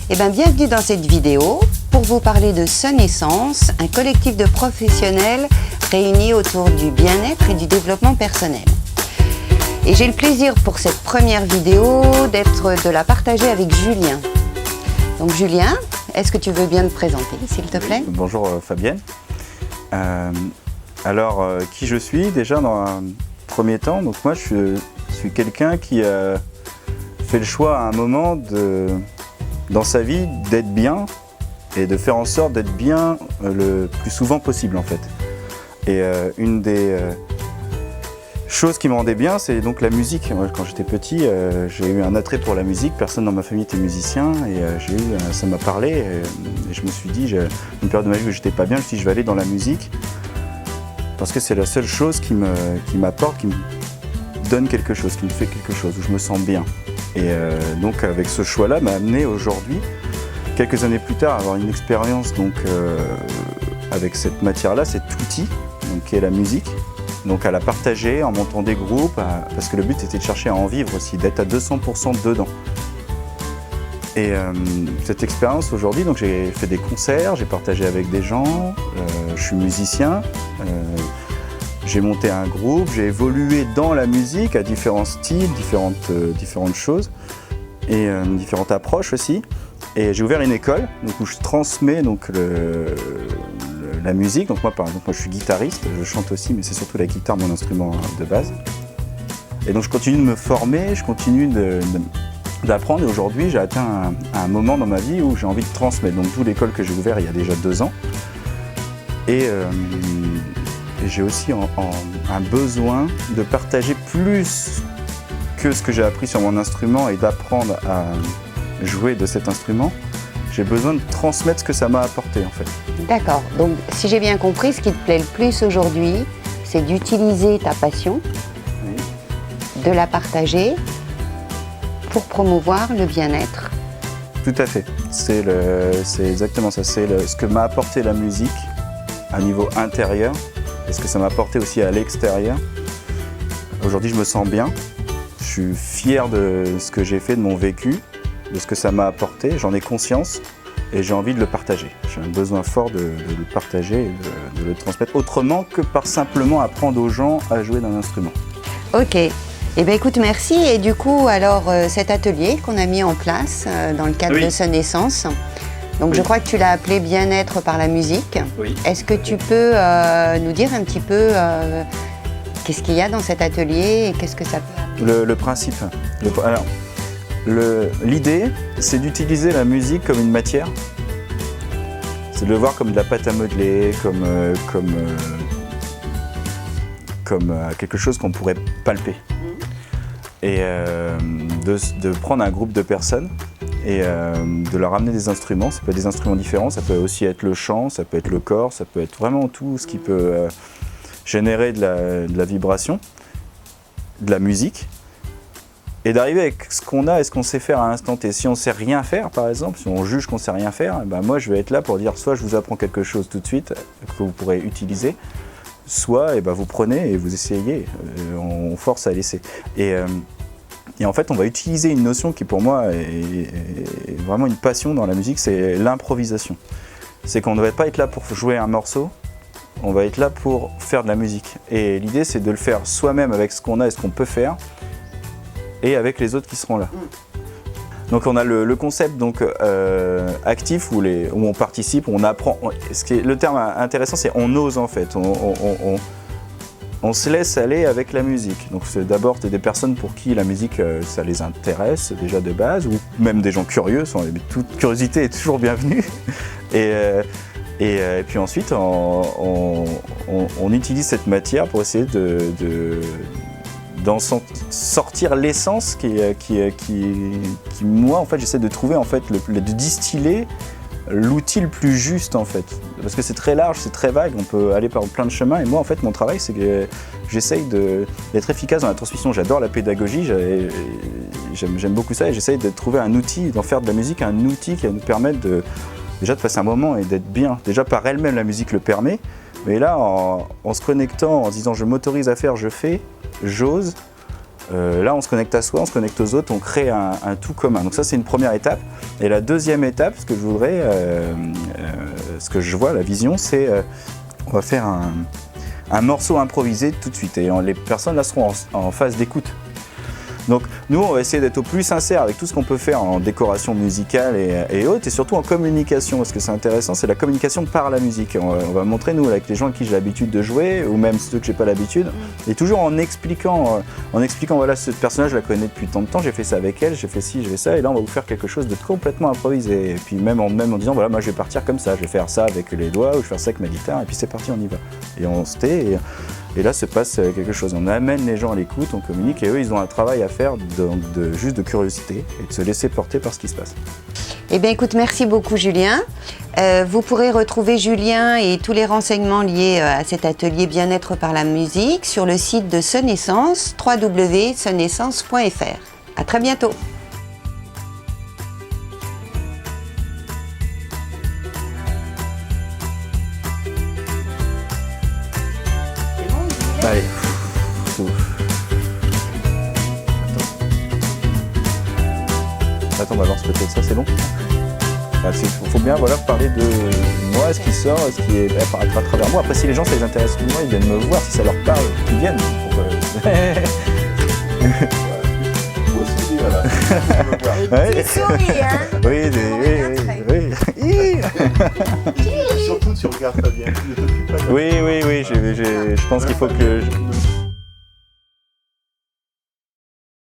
Eh bien, bienvenue dans cette vidéo pour vous parler de Sonessence, un collectif de professionnels réunis autour du bien-être et du développement personnel. Et j'ai le plaisir pour cette première vidéo de la partager avec Julien. Donc Julien, est-ce que tu veux bien te présenter, s'il te plaît? Bonjour Fabienne. Qui je suis déjà dans un premier temps? Donc moi je suis quelqu'un qui a fait le choix à un moment dans sa vie d'être bien et de faire en sorte d'être bien le plus souvent possible en fait. Et une des choses qui me rendait bien, c'est donc la musique. Moi, quand j'étais petit, j'ai eu un attrait pour la musique. Personne dans ma famille était musicien et ça m'a parlé. Et je me suis dit, une période de ma vie où j'étais pas bien, je me suis dit je vais aller dans la musique parce que c'est la seule chose qui m'apporte, qui me donne quelque chose, qui me fait quelque chose, où je me sens bien. Et donc avec ce choix-là m'a amené aujourd'hui, quelques années plus tard, à avoir une expérience avec cette matière-là, cet outil qui est la musique. Donc à la partager en montant des groupes, parce que le but était de chercher à en vivre aussi, d'être à 200% dedans. Et cette expérience aujourd'hui, donc j'ai fait des concerts, j'ai partagé avec des gens, je suis musicien, j'ai monté un groupe, j'ai évolué dans la musique à différents styles, différentes choses et différentes approches aussi. Et j'ai ouvert une école où je transmets la musique. Donc moi par exemple, je suis guitariste, je chante aussi, mais c'est surtout la guitare mon instrument de base. Et donc je continue de me former, je continue d'apprendre. Et aujourd'hui j'ai atteint un moment dans ma vie où j'ai envie de transmettre. Donc d'où l'école que j'ai ouverte il y a déjà 2 ans. Et j'ai aussi un besoin de partager plus que ce que j'ai appris sur mon instrument et d'apprendre à jouer de cet instrument. J'ai besoin de transmettre ce que ça m'a apporté en fait. D'accord, donc si j'ai bien compris, ce qui te plaît le plus aujourd'hui, c'est d'utiliser ta passion, oui, de la partager pour promouvoir le bien-être. Tout à fait, c'est exactement ça, c'est ce que m'a apporté la musique à niveau intérieur et ce que ça m'a apporté aussi à l'extérieur. Aujourd'hui je me sens bien, je suis fier de ce que j'ai fait, de mon vécu, de ce que ça m'a apporté, j'en ai conscience et j'ai envie de le partager. J'ai un besoin fort de le partager et de le transmettre autrement que par simplement apprendre aux gens à jouer d'un instrument. Ok, eh bien écoute, merci. Et du coup, alors cet atelier qu'on a mis en place dans le cadre de Sonessence, donc je crois que tu l'as appelé Bien-être par la musique. Oui. Est-ce que tu peux nous dire un petit peu qu'est-ce qu'il y a dans cet atelier et qu'est-ce que ça peut... Le principe. L'idée, c'est d'utiliser la musique comme une matière. C'est de le voir comme de la pâte à modeler, comme quelque chose qu'on pourrait palper. Et de prendre un groupe de personnes et de leur amener des instruments. Ça peut être des instruments différents, ça peut aussi être le chant, ça peut être le corps, ça peut être vraiment tout ce qui peut générer de la vibration, de la musique. Et d'arriver avec ce qu'on a et ce qu'on sait faire à l'instant T. Si on ne sait rien faire, par exemple, si on juge qu'on ne sait rien faire, ben moi je vais être là pour dire soit je vous apprends quelque chose tout de suite que vous pourrez utiliser, soit vous prenez et vous essayez, on force à laisser. Et en fait, on va utiliser une notion qui pour moi est vraiment une passion dans la musique, c'est l'improvisation. C'est qu'on ne va pas être là pour jouer un morceau, on va être là pour faire de la musique. Et l'idée, c'est de le faire soi-même avec ce qu'on a et ce qu'on peut faire, et avec les autres qui seront là. Donc on a le concept actif où on participe, où on apprend. Le terme intéressant, c'est on ose en fait. On se laisse aller avec la musique. Donc c'est d'abord des personnes pour qui la musique ça les intéresse déjà de base, ou même des gens curieux. Toute curiosité est toujours bienvenue. Et puis ensuite on utilise cette matière pour essayer d'en sortir l'essence qui moi en fait j'essaie de trouver en fait de distiller l'outil le plus juste en fait, parce que c'est très large, c'est très vague, on peut aller par plein de chemins et moi en fait mon travail c'est que j'essaye d'être efficace dans la transmission. J'adore la pédagogie, j'aime beaucoup ça et j'essaye de trouver un outil, d'en faire de la musique un outil qui va nous permettre déjà de passer un moment et d'être bien. Déjà par elle-même la musique le permet, mais là en se connectant, en se disant je m'autorise à faire, je fais, j'ose, Là, on se connecte à soi, on se connecte aux autres, on crée un tout commun. Donc ça, c'est une première étape. Et la deuxième étape, ce que je voudrais, ce que je vois, la vision, c'est on va faire un morceau improvisé tout de suite. Et les personnes là seront en phase d'écoute. Donc nous, on va essayer d'être au plus sincère avec tout ce qu'on peut faire en décoration musicale et autres, et surtout en communication, parce que c'est intéressant, c'est la communication par la musique. On va montrer, nous, avec les gens avec qui j'ai l'habitude de jouer, ou même ceux que j'ai pas l'habitude, et toujours en expliquant, voilà, ce personnage, je la connais depuis tant de temps, j'ai fait ça avec elle, j'ai fait ci, j'ai fait ça, et là, on va vous faire quelque chose de complètement improvisé. Et puis même en disant, voilà, moi, je vais partir comme ça, je vais faire ça avec les doigts, ou je vais faire ça avec ma guitare, et puis c'est parti, on y va. Et on se tait, et là se passe quelque chose. On amène les gens à l'écoute, on communique, et eux, ils ont un travail à faire juste de curiosité et de se laisser porter par ce qui se passe. Eh bien, écoute, merci beaucoup, Julien. Vous pourrez retrouver Julien et tous les renseignements liés à cet atelier bien-être par la musique sur le site de Sonessence, www.sonessence.fr. À très bientôt. Allez. Attends, on va voir peut-être ça, c'est bon. Il faut bien parler de moi, ce qui sort, ce qui est à travers moi. Après, si les gens, ça les intéresse moi, ils viennent me voir, si ça leur parle, ils viennent. Moi aussi, voilà. Et tu souris, hein? Oui. Surtout, tu regardes pas bien. Oui, je pense qu'il faut que...